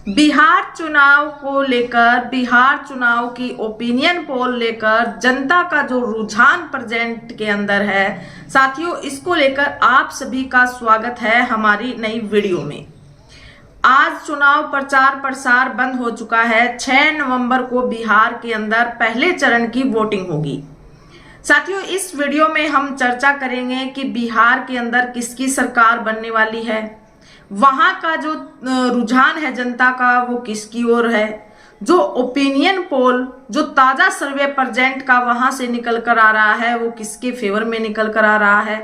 बिहार चुनाव को लेकर, बिहार चुनाव की ओपिनियन पोल लेकर जनता का जो रुझान प्रेजेंट के अंदर है साथियों, इसको लेकर आप सभी का स्वागत है हमारी नई वीडियो में। आज चुनाव प्रचार प्रसार बंद हो चुका है। 6 नवंबर को बिहार के अंदर पहले चरण की वोटिंग होगी। साथियों, इस वीडियो में हम चर्चा करेंगे कि बिहार के अंदर किसकी सरकार बनने वाली है, वहां का जो रुझान है जनता का वो किसकी ओर है, जो ओपिनियन पोल, जो ताजा सर्वे प्रेजेंट का वहां से निकल कर आ रहा है वो किसके फेवर में निकल कर आ रहा है।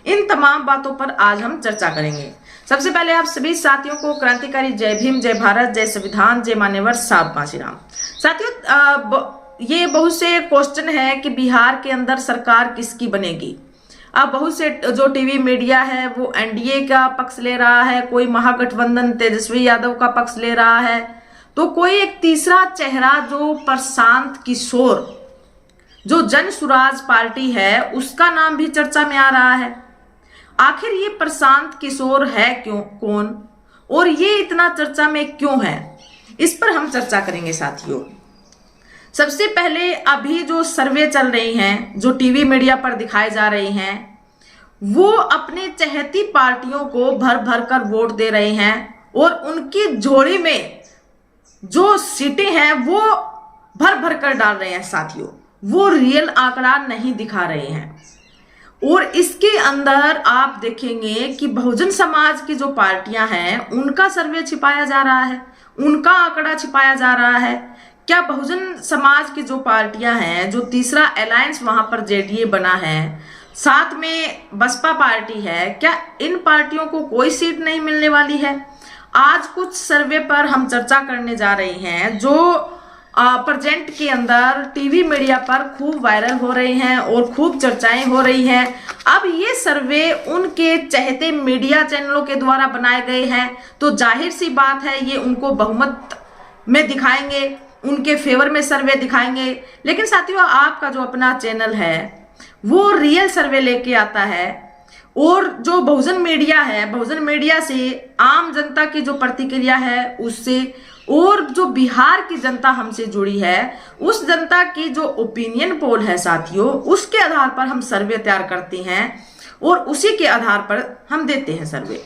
इन तमाम बातों पर आज हम चर्चा करेंगे। सबसे पहले आप सभी साथियों को क्रांतिकारी जय भीम, जय भारत, जय संविधान, जय मान्यवर साहब बाजीराम। साथियों, ये बहुत से क्वेश्चन है कि बिहार के अंदर सरकार किसकी बनेगी। अब बहुत से जो टीवी मीडिया है वो एनडीए का पक्ष ले रहा है, कोई महागठबंधन तेजस्वी यादव का पक्ष ले रहा है, तो कोई एक तीसरा चेहरा जो प्रशांत किशोर, जो जन सुराज पार्टी है, उसका नाम भी चर्चा में आ रहा है। आखिर ये प्रशांत किशोर है कौन और ये इतना चर्चा में क्यों है, इस पर हम चर्चा करेंगे साथियों। सबसे पहले अभी जो सर्वे चल रही हैं, जो टीवी मीडिया पर दिखाए जा रही हैं, वो अपने चहेती पार्टियों को भर भर कर वोट दे रहे हैं और उनकी झोली में जो सीटें हैं वो भर भर कर डाल रहे हैं साथियों। वो रियल आंकड़ा नहीं दिखा रहे हैं। और इसके अंदर आप देखेंगे कि बहुजन समाज की जो पार्टियां हैं उनका सर्वे छिपाया जा रहा है, उनका आंकड़ा छिपाया जा रहा है। क्या बहुजन समाज की जो पार्टियां हैं, जो तीसरा अलायंस वहां पर जेडीए बना है, साथ में बसपा पार्टी है, क्या इन पार्टियों को कोई सीट नहीं मिलने वाली है? आज कुछ सर्वे पर हम चर्चा करने जा रहे हैं जो प्रेजेंट के अंदर टीवी मीडिया पर खूब वायरल हो रहे हैं और खूब चर्चाएं हो रही हैं। अब ये सर्वे उनके चहेते मीडिया चैनलों के द्वारा बनाए गए हैं, तो जाहिर सी बात है ये उनको बहुमत में दिखाएंगे, उनके फेवर में सर्वे दिखाएंगे। लेकिन साथियों, आपका जो अपना चैनल है वो रियल सर्वे लेके आता है और जो बहुजन मीडिया है, बहुजन मीडिया से आम जनता की जो प्रतिक्रिया है उससे, और जो बिहार की जनता हमसे जुड़ी है उस जनता की जो ओपिनियन पोल है साथियों, उसके आधार पर हम सर्वे तैयार करते हैं और उसी के आधार पर हम देते हैं सर्वे।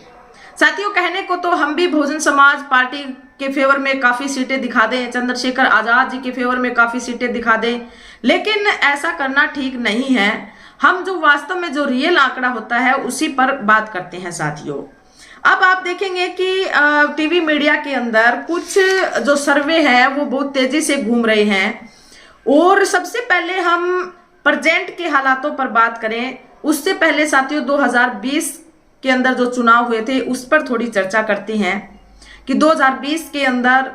साथियों, कहने को तो हम भी बहुजन समाज पार्टी के फेवर में काफी सीटें दिखा दें, चंद्रशेखर आजाद जी के फेवर में काफी सीटें दिखा दें, लेकिन ऐसा करना ठीक नहीं है। हम जो वास्तव में जो रियल आंकड़ा होता है उसी पर बात करते हैं साथियों। अब आप देखेंगे कि टीवी मीडिया के अंदर कुछ जो सर्वे है वो बहुत तेजी से घूम रहे हैं। और सबसे पहले हम प्रेजेंट के हालातों पर बात करें, उससे पहले साथियों 2020 के अंदर जो चुनाव हुए थे उस पर थोड़ी चर्चा करते हैं कि 2020 के अंदर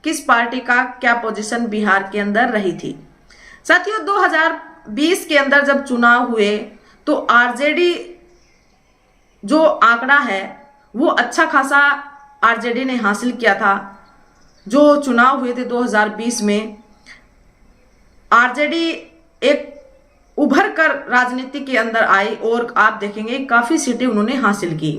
किस पार्टी का क्या पोजीशन बिहार के अंदर रही थी। साथियों, 2020 के अंदर जब चुनाव हुए तो आरजेडी जो आंकड़ा है वो अच्छा खासा आरजेडी ने हासिल किया था। जो चुनाव हुए थे 2020 में, आरजेडी एक उभर कर राजनीति के अंदर आई और आप देखेंगे काफी सीटें उन्होंने हासिल की।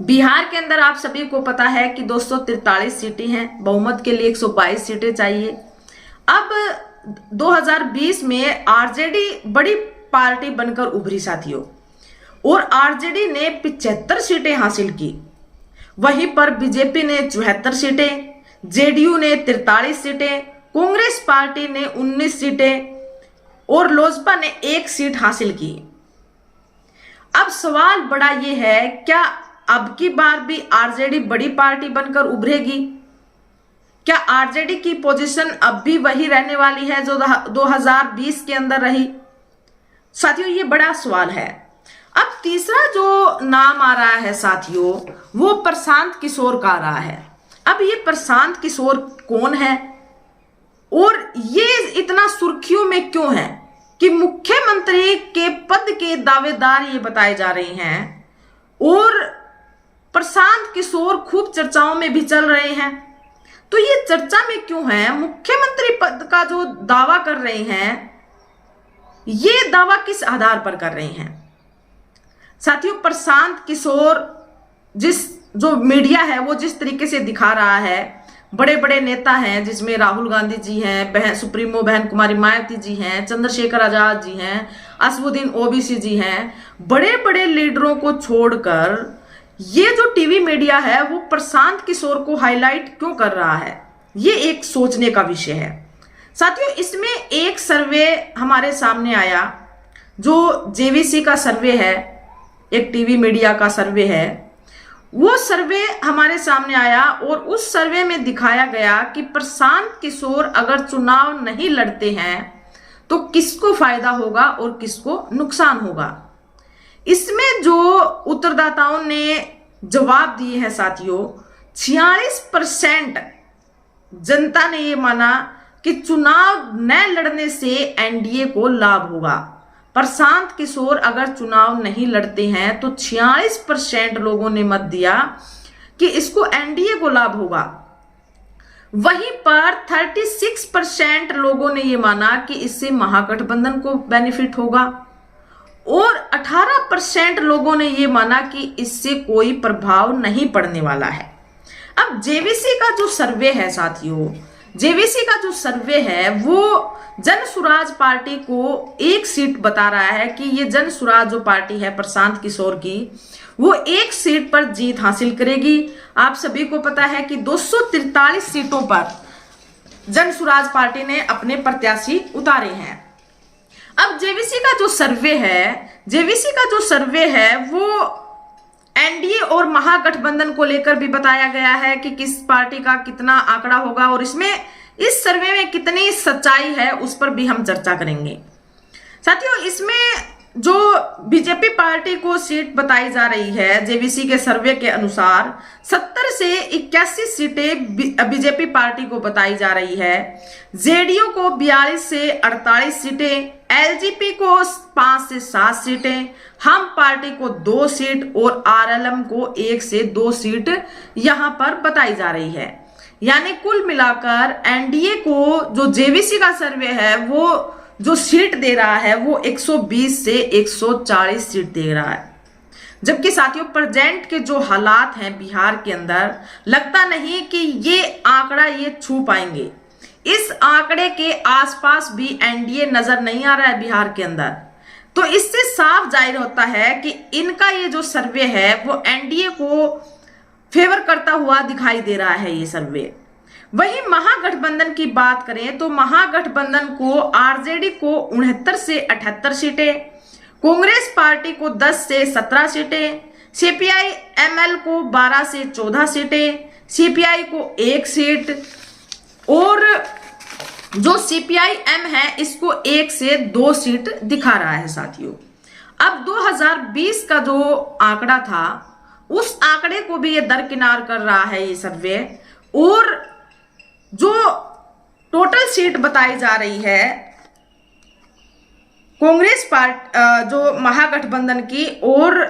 बिहार के अंदर आप सभी को पता है कि 243 सीटें हैं, बहुमत के लिए 122 सीटें चाहिए। अब 2020 में आरजेडी बड़ी पार्टी बनकर उभरी साथियों, और आरजेडी ने 75 सीटें हासिल की। वहीं पर बीजेपी ने 74 सीटें, जेडीयू ने 43 सीटें, कांग्रेस पार्टी ने 19 सीटें और लोजपा ने 1 सीट हासिल की। अब सवाल बड़ा ये है, क्या अब की बार भी आरजेडी बड़ी पार्टी बनकर उभरेगी? क्या आरजेडी की पोजीशन अब भी वही रहने वाली है जो 2020 के अंदर रही? साथियों, ये बड़ा सवाल है। अब तीसरा जो नाम आ रहा है साथियों वो प्रशांत किशोर का आ रहा है। अब ये प्रशांत किशोर कौन है और ये इतना सुर्खियों में क्यों है कि मुख्यमंत्री के पद के दावेदार ये बताए जा रहे हैं और प्रशांत किशोर खूब चर्चाओं में भी चल रहे हैं। तो ये चर्चा में क्यों है? मुख्यमंत्री पद का जो दावा कर रहे हैं, ये दावा किस आधार पर कर रहे हैं? साथियों, प्रशांत किशोर जिस जो मीडिया है वो जिस तरीके से दिखा रहा है, बड़े बड़े नेता हैं जिसमें राहुल गांधी जी हैं, सुप्रीमो बहन कुमारी मायावती जी हैं, चंद्रशेखर आजाद जी हैं, असदुद्दीन ओवैसी जी हैं, बड़े बड़े लीडरों को छोड़कर ये जो टीवी मीडिया है वो प्रशांत किशोर को हाईलाइट क्यों कर रहा है, ये एक सोचने का विषय है। साथियों, इसमें एक सर्वे हमारे सामने आया जो जेवीसी का सर्वे है, एक टीवी मीडिया का सर्वे है। वो सर्वे हमारे सामने आया और उस सर्वे में दिखाया गया कि प्रशांत किशोर अगर चुनाव नहीं लड़ते हैं तो किसको फायदा होगा और किसको नुकसान होगा। इसमें जो उत्तरदाताओं ने जवाब दिए हैं साथियों, 46% जनता ने ये माना कि चुनाव न लड़ने से एनडीए को लाभ होगा। प्रशांत किशोर अगर चुनाव नहीं लड़ते हैं तो 46% लोगों ने मत दिया कि इसको एनडीए को लाभ होगा। वहीं पर 36% लोगों ने यह माना कि इससे महागठबंधन को बेनिफिट होगा और 18% लोगों ने यह माना कि इससे कोई प्रभाव नहीं पड़ने वाला है। अब जेवीसी का जो सर्वे है साथियों, जेवीसी का जो सर्वे है वो जन सुराज पार्टी को एक सीट बता रहा है कि ये जन सुराज जो पार्टी है प्रशांत किशोर की, वो एक सीट पर जीत हासिल करेगी। आप सभी को पता है कि 243 सीटों पर जन सुराज पार्टी ने अपने प्रत्याशी उतारे हैं। अब जेवीसी का जो सर्वे है, जेवीसी का जो सर्वे है वो एनडीए और महागठबंधन को लेकर भी बताया गया है कि किस पार्टी का कितना आंकड़ा होगा और इसमें इस सर्वे में कितनी सच्चाई है उस पर भी हम चर्चा करेंगे। साथियों, इसमें जो बीजेपी पार्टी को सीट बताई जा रही है जेवीसी के सर्वे के अनुसार 70 से 81 सीटें बीजेपी पार्टी को बताई जा रही है। जेडीयू को 42 से 48 सीटें, एलजेपी को 5 से 7 सीटें, हम पार्टी को 2 सीट और आरएलएम को 1 से 2 सीट यहां पर बताई जा रही है। यानी कुल मिलाकर एनडीए को जो जेवीसी का सर्वे है वो जो सीट दे रहा है वो 120 से 140 सीट दे रहा है। जबकि साथियों प्रेजेंट के जो हालात हैं बिहार के अंदर, लगता नहीं कि ये आंकड़ा ये छू पाएंगे। इस आंकड़े के आसपास भी एनडीए नजर नहीं आ रहा है बिहार के अंदर। तो इससे साफ जाहिर होता है कि इनका ये जो सर्वे है वो एनडीए को फेवर करता हुआ दिखाई दे रहा है ये सर्वे। वहीं महागठबंधन की बात करें तो महागठबंधन को आरजेडी को 69 से 78 सीटें, कांग्रेस पार्टी को 10 से 17 सीटें, सीपीआई एमएल को 12 से 14 सीटें, सीपीआई को 1 सीट और जो सीपीआई एम है इसको 1 से 2 सीट दिखा रहा है साथियों। अब 2020 का जो आंकड़ा था उस आंकड़े को भी ये दरकिनार कर रहा है ये सर्वे। और जो टोटल सीट बताई जा रही है कांग्रेस पार्टी जो महागठबंधन की, और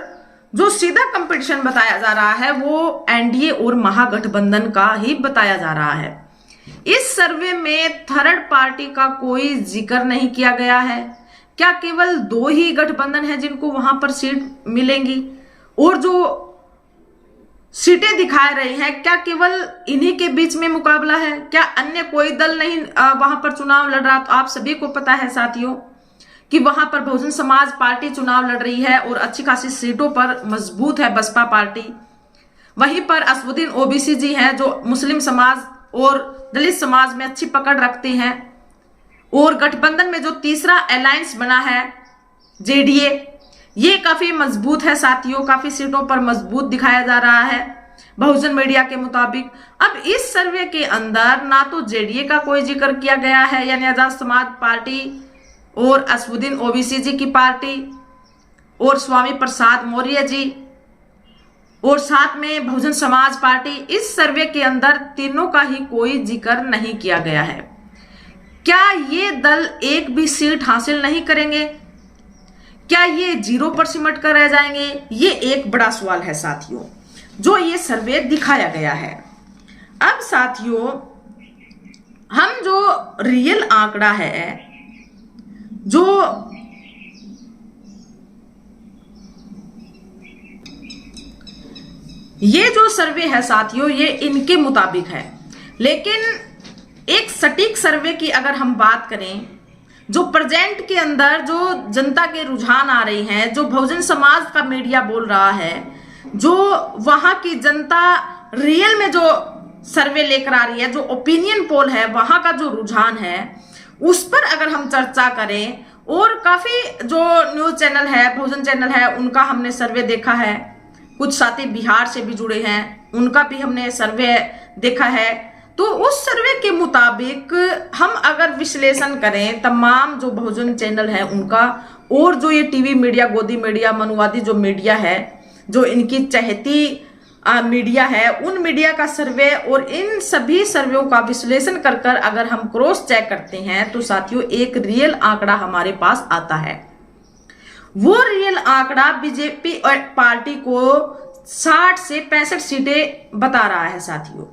जो सीधा कंपटीशन बताया जा रहा है वो एनडीए और महागठबंधन का ही बताया जा रहा है। इस सर्वे में थर्ड पार्टी का कोई जिक्र नहीं किया गया है। क्या केवल 2 ही गठबंधन है जिनको वहां पर सीट मिलेंगी? और जो सीटें दिखा रही हैं क्या केवल इन्हीं के बीच में मुकाबला है? क्या अन्य कोई दल नहीं वहां पर चुनाव लड़ रहा? तो आप सभी को पता है साथियों कि वहां पर बहुजन समाज पार्टी चुनाव लड़ रही है और अच्छी खासी सीटों पर मजबूत है बसपा पार्टी। वहीं पर असदुद्दीन ओवैसी जी हैं जो मुस्लिम समाज और दलित समाज में अच्छी पकड़ रखते हैं। और गठबंधन में जो तीसरा अलायंस बना है जेडीए, ये काफी मजबूत है साथियों, काफी सीटों पर मजबूत दिखाया जा रहा है बहुजन मीडिया के मुताबिक। अब इस सर्वे के अंदर ना तो जेडीए का कोई जिक्र किया गया है यानी आजाद समाज पार्टी और असदुद्दीन ओवैसी जी की पार्टी और स्वामी प्रसाद मौर्य जी और साथ में बहुजन समाज पार्टी, इस सर्वे के अंदर तीनों का ही कोई जिक्र नहीं किया गया है। क्या ये दल एक भी सीट हासिल नहीं करेंगे? क्या ये 0 पर सिमट कर रह जाएंगे? ये एक बड़ा सवाल है साथियों जो ये सर्वे दिखाया गया है। अब साथियों हम जो रियल आंकड़ा है जो ये जो सर्वे है साथियों, ये इनके मुताबिक है, लेकिन एक सटीक सर्वे की अगर हम बात करें, जो प्रेजेंट के अंदर जो जनता के रुझान आ रही हैं, जो बहुजन समाज का मीडिया बोल रहा है, जो वहां की जनता रियल में जो सर्वे लेकर आ रही है, जो ओपिनियन पोल है, वहां का जो रुझान है, उस पर अगर हम चर्चा करें, और काफी जो न्यूज चैनल है, बहुजन चैनल है, उनका हमने सर्वे देखा है, कुछ साथी बिहार से भी जुड़े हैं, उनका भी हमने सर्वे देखा है। तो उस सर्वे के मुताबिक हम अगर विश्लेषण करें तमाम जो बहुजन चैनल है उनका, और जो ये टीवी मीडिया, गोदी मीडिया, मनुवादी जो मीडिया है, जो इनकी चहेती मीडिया है, उन मीडिया का सर्वे, और इन सभी सर्वेों का विश्लेषण कर कर अगर हम क्रॉस चेक करते हैं तो साथियों एक रियल आंकड़ा हमारे पास आता है। वो रियल आंकड़ा बीजेपी और पार्टी को 60 से 65 सीटें बता रहा है साथियों।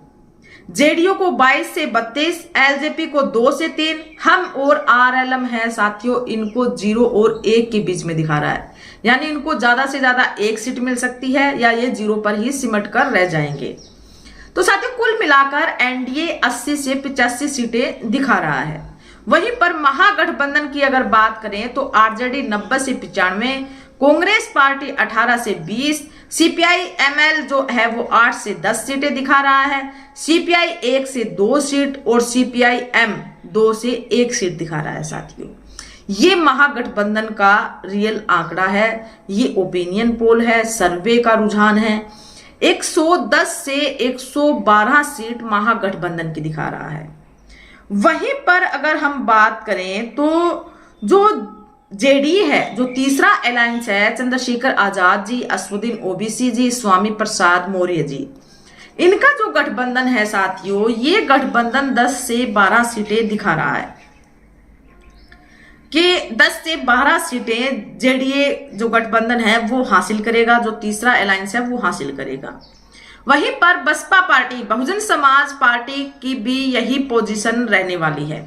जेडीयू को 22 से 32, एलजेपी को 2 से 3, हम और आरएलएम है साथियों, इनको 0 और 1 के बीच में दिखा रहा है, यानी इनको ज्यादा से ज्यादा 1 सीट मिल सकती है या ये 0 पर ही सिमट कर रह जाएंगे। तो साथियों कुल मिलाकर एनडीए 80 से 85 सीटें दिखा रहा है। वहीं पर महागठबंधन की अगर बात करें तो आरजेडी 90 से 95, कांग्रेस पार्टी 18 से 20, सीपीआई एमएल जो है वो 8 से 10 सीटें दिखा रहा है, सीपीआई 1 से 2 सीट और सीपीआई एम 2 से 1 सीट दिखा रहा है साथियों। ये महागठबंधन का रियल आंकड़ा है, ये ओपिनियन पोल है, सर्वे का रुझान है। 110 से 112 सीट महागठबंधन की दिखा रहा है। वहीं पर अगर हम बात करें तो जो जेडीए है, जो तीसरा अलायंस है, चंद्रशेखर आजाद जी, असदुद्दीन ओवैसी जी, स्वामी प्रसाद मौर्य जी, इनका जो गठबंधन है साथियों, ये गठबंधन 10 से 12 सीटें दिखा रहा है कि 10 से 12 सीटें जेडीए जो गठबंधन है वो हासिल करेगा, जो तीसरा अलायंस है वो हासिल करेगा। वहीं पर बसपा पार्टी, बहुजन समाज पार्टी की भी यही पोजीशन रहने वाली है।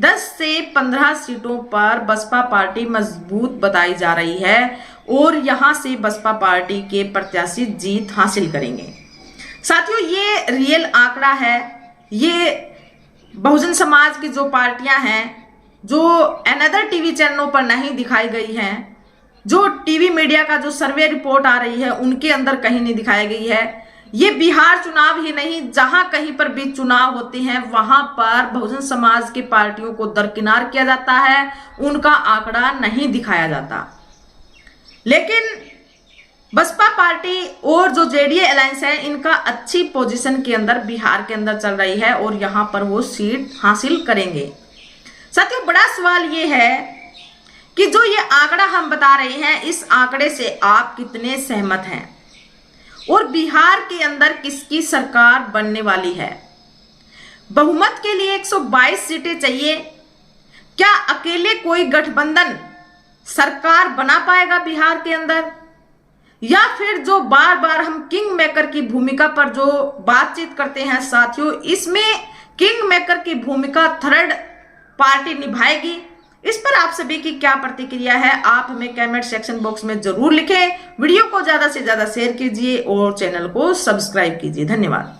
10 से 15 सीटों पर बसपा पार्टी मजबूत बताई जा रही है और यहां से बसपा पार्टी के प्रत्याशी जीत हासिल करेंगे। साथियों ये रियल आंकड़ा है, ये बहुजन समाज की जो पार्टियां हैं, जो अनदर टीवी चैनलों पर नहीं दिखाई गई हैं, जो टीवी मीडिया का जो सर्वे रिपोर्ट आ रही है उनके अंदर कहीं नहीं दिखाई गई है। ये बिहार चुनाव ही नहीं, जहां कहीं पर भी चुनाव होते हैं वहां पर बहुजन समाज की पार्टियों को दरकिनार किया जाता है, उनका आंकड़ा नहीं दिखाया जाता। लेकिन बसपा पार्टी और जो जेडीए अलायंस है, इनका अच्छी पोजीशन के अंदर बिहार के अंदर चल रही है और यहां पर वो सीट हासिल करेंगे। साथियों बड़ा सवाल ये है कि जो ये आंकड़ा हम बता रहे हैं, इस आंकड़े से आप कितने सहमत हैं और बिहार के अंदर किसकी सरकार बनने वाली है? बहुमत के लिए 122 सीटें चाहिए। क्या अकेले कोई गठबंधन सरकार बना पाएगा बिहार के अंदर, या फिर जो बार बार हम किंग मेकर की भूमिका पर जो बातचीत करते हैं साथियों, इसमें किंग मेकर की भूमिका थर्ड पार्टी निभाएगी? इस पर आप सभी की क्या प्रतिक्रिया है, आप हमें कमेंट सेक्शन बॉक्स में जरूर लिखें। वीडियो को ज्यादा से ज्यादा शेयर कीजिए और चैनल को सब्सक्राइब कीजिए। धन्यवाद।